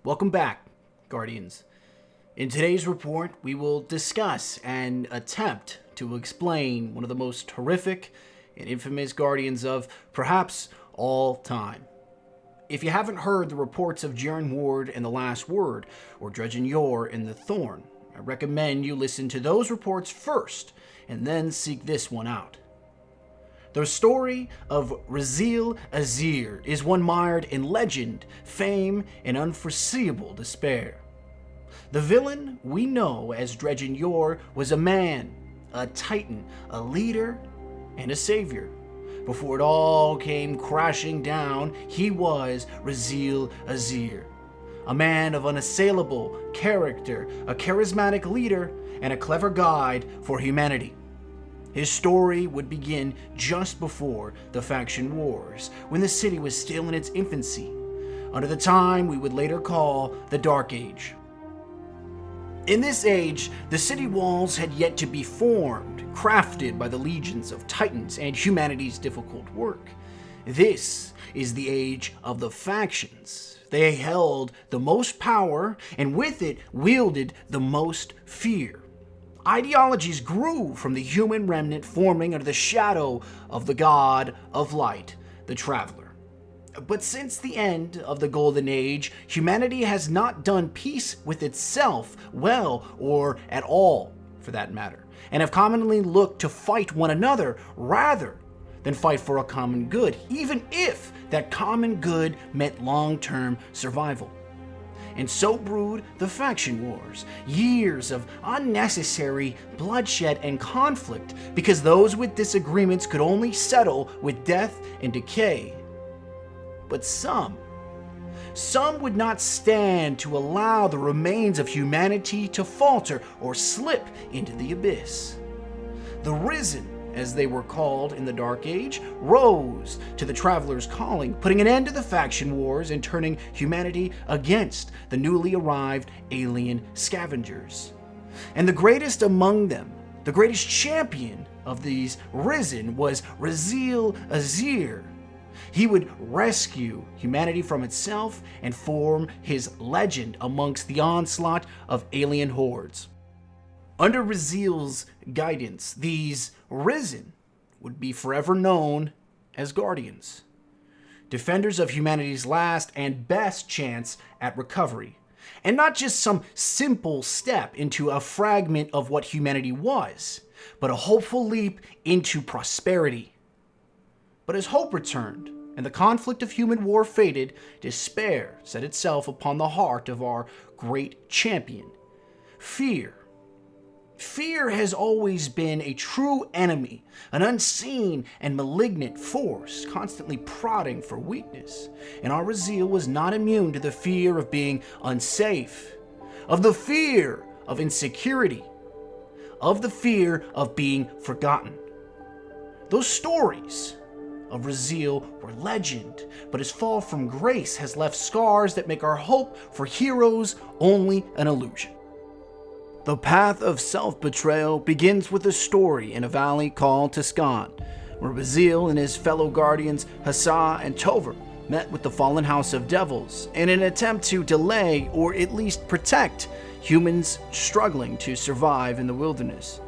Welcome back, Guardians. In today's report, we will discuss and attempt to explain one of the most horrific and infamous Guardians of perhaps all time. If you haven't heard the reports of Jaren Ward and the Last Word, or Dredgen Yor and the Thorn, I recommend you listen to those reports first and then seek this one out. The story of Razil Azir is one mired in legend, fame, and unforeseeable despair. The villain we know as Dredgen Yor was a man, a titan, a leader, and a savior. Before it all came crashing down, he was Razil Azir, a man of unassailable character, a charismatic leader, and a clever guide for humanity. His story would begin just before the faction wars, when the city was still in its infancy, under the time we would later call the Dark Age. In this age, the city walls had yet to be formed, crafted by the legions of titans and humanity's difficult work. This is the age of the factions. They held the most power, and with it wielded the most fear. Ideologies grew from the human remnant forming under the shadow of the god of light, the Traveler. But since the end of the Golden Age, humanity has not done peace with itself well, or at all, for that matter, and have commonly looked to fight one another rather than fight for a common good, even if that common good meant long-term survival. And so brewed the faction wars, years of unnecessary bloodshed and conflict, because those with disagreements could only settle with death and decay. But some would not stand to allow the remains of humanity to falter or slip into the abyss. The Risen, as they were called in the Dark Age, rose to the Traveler's calling, putting an end to the faction wars and turning humanity against the newly arrived alien scavengers. And the greatest among them, the greatest champion of these Risen, was Razil Azir. He would rescue humanity from itself and form his legend amongst the onslaught of alien hordes. Under Razil's guidance, these Risen would be forever known as Guardians, defenders of humanity's last and best chance at recovery, and not just some simple step into a fragment of what humanity was, but a hopeful leap into prosperity. But as hope returned, and the conflict of human war faded, despair set itself upon the heart of our great champion. Fear. Fear has always been a true enemy, an unseen and malignant force, constantly prodding for weakness. And our Razil was not immune to the fear of being unsafe, of the fear of insecurity, of the fear of being forgotten. Those stories of Razil were legend, but his fall from grace has left scars that make our hope for heroes only an illusion. The path of self-betrayal begins with a story in a valley called Tiskan, where Razil and his fellow guardians Hassa and Tover met with the fallen House of Devils in an attempt to delay or at least protect humans struggling to survive in the wilderness.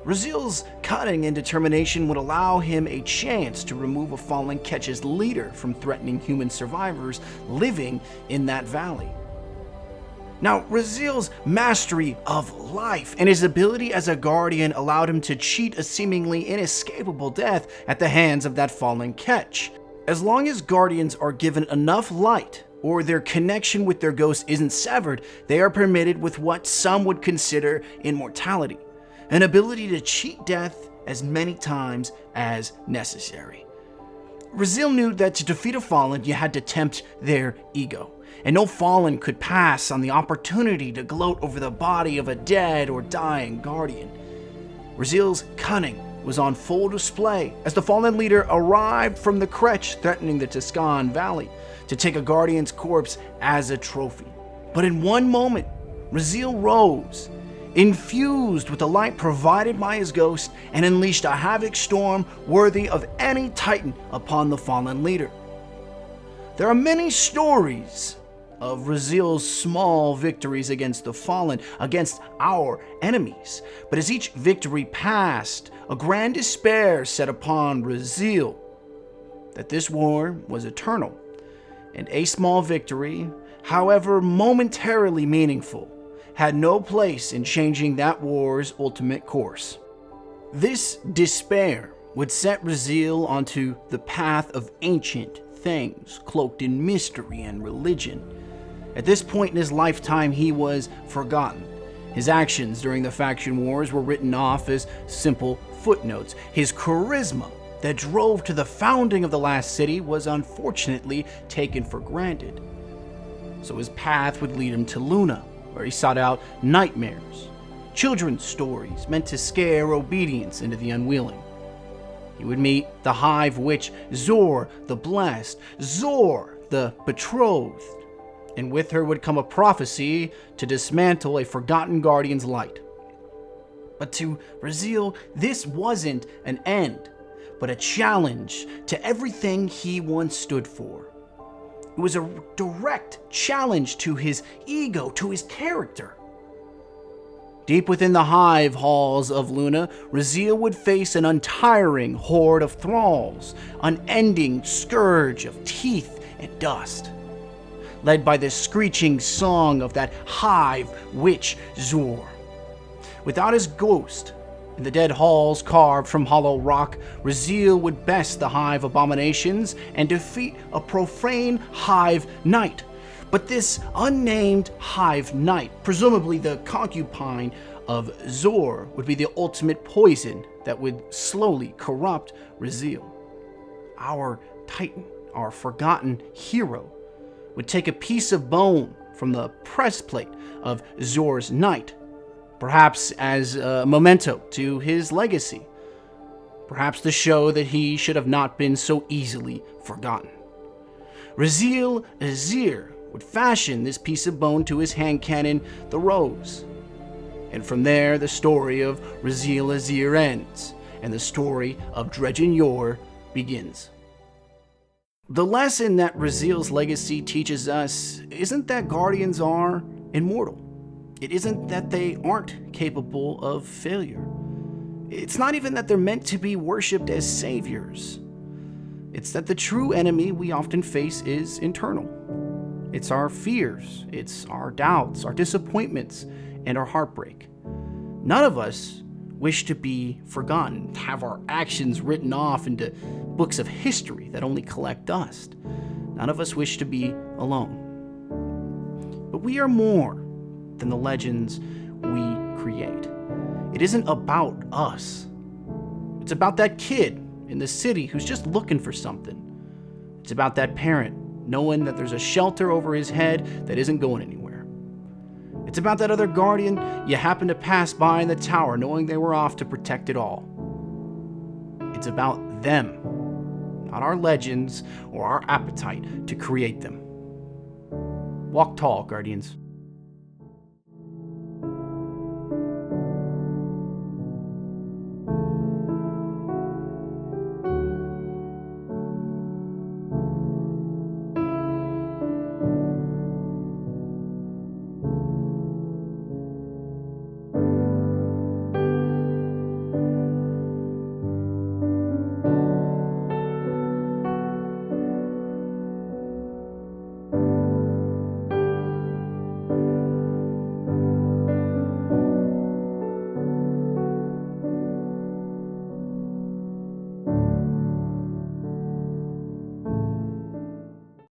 Razil's cunning and determination would allow him a chance to remove a fallen Ketch's leader from threatening human survivors living in that valley. Now, Razil's mastery of life and his ability as a guardian allowed him to cheat a seemingly inescapable death at the hands of that fallen Ketch. As long as guardians are given enough light, or their connection with their ghost isn't severed, they are permitted with what some would consider immortality, an ability to cheat death as many times as necessary. Razil knew that to defeat a fallen, you had to tempt their ego, and no fallen could pass on the opportunity to gloat over the body of a dead or dying guardian. Razil's cunning was on full display as the fallen leader arrived from the Kretch threatening the Tiskan Valley to take a guardian's corpse as a trophy. But in one moment, Razil rose, infused with the light provided by his ghost, and unleashed a havoc storm worthy of any titan upon the fallen leader. There are many stories of Razil's small victories against the Fallen, against our enemies. But as each victory passed, a grand despair set upon Razil that this war was eternal, and a small victory, however momentarily meaningful, had no place in changing that war's ultimate course. This despair would set Razil onto the path of ancient things cloaked in mystery and religion. At this point in his lifetime, he was forgotten. His actions during the faction wars were written off as simple footnotes. His charisma that drove to the founding of the last city was unfortunately taken for granted. So his path would lead him to Luna, where he sought out nightmares, children's stories meant to scare obedience into the unwilling. He would meet the Hive Witch Zor the Blessed, Zor the Betrothed, and with her would come a prophecy to dismantle a forgotten guardian's light. But to Razil, this wasn't an end, but a challenge to everything he once stood for. It was a direct challenge to his ego, to his character. Deep within the hive halls of Luna, Razil would face an untiring horde of thralls, unending scourge of teeth and dust, led by the screeching song of that Hive Witch Zor. Without his ghost, in the dead halls carved from hollow rock, Razil would best the Hive abominations and defeat a profane Hive Knight. But this unnamed Hive Knight, presumably the concubine of Zor, would be the ultimate poison that would slowly corrupt Razil. Our Titan, our forgotten hero, would take a piece of bone from the breastplate of Zor's Knight, perhaps as a memento to his legacy, perhaps to show that he should have not been so easily forgotten. Razil Azir would fashion this piece of bone to his hand cannon, the Rose. And from there, the story of Razil Azir ends, and the story of Dredgen Yor begins. The lesson that Razil's legacy teaches us isn't that guardians are immortal. It isn't that they aren't capable of failure. It's not even that they're meant to be worshipped as saviors. It's that the true enemy we often face is internal. It's our fears, it's our doubts, our disappointments, and our heartbreak. None of us wish to be forgotten, have our actions written off into books of history that only collect dust. None of us wish to be alone. But we are more than the legends we create. It isn't about us. It's about that kid in the city who's just looking for something. It's about that parent knowing that there's a shelter over his head that isn't going anywhere. It's about that other guardian you happen to pass by in the tower knowing they were off to protect it all. It's about them, not our legends or our appetite to create them. Walk tall, Guardians.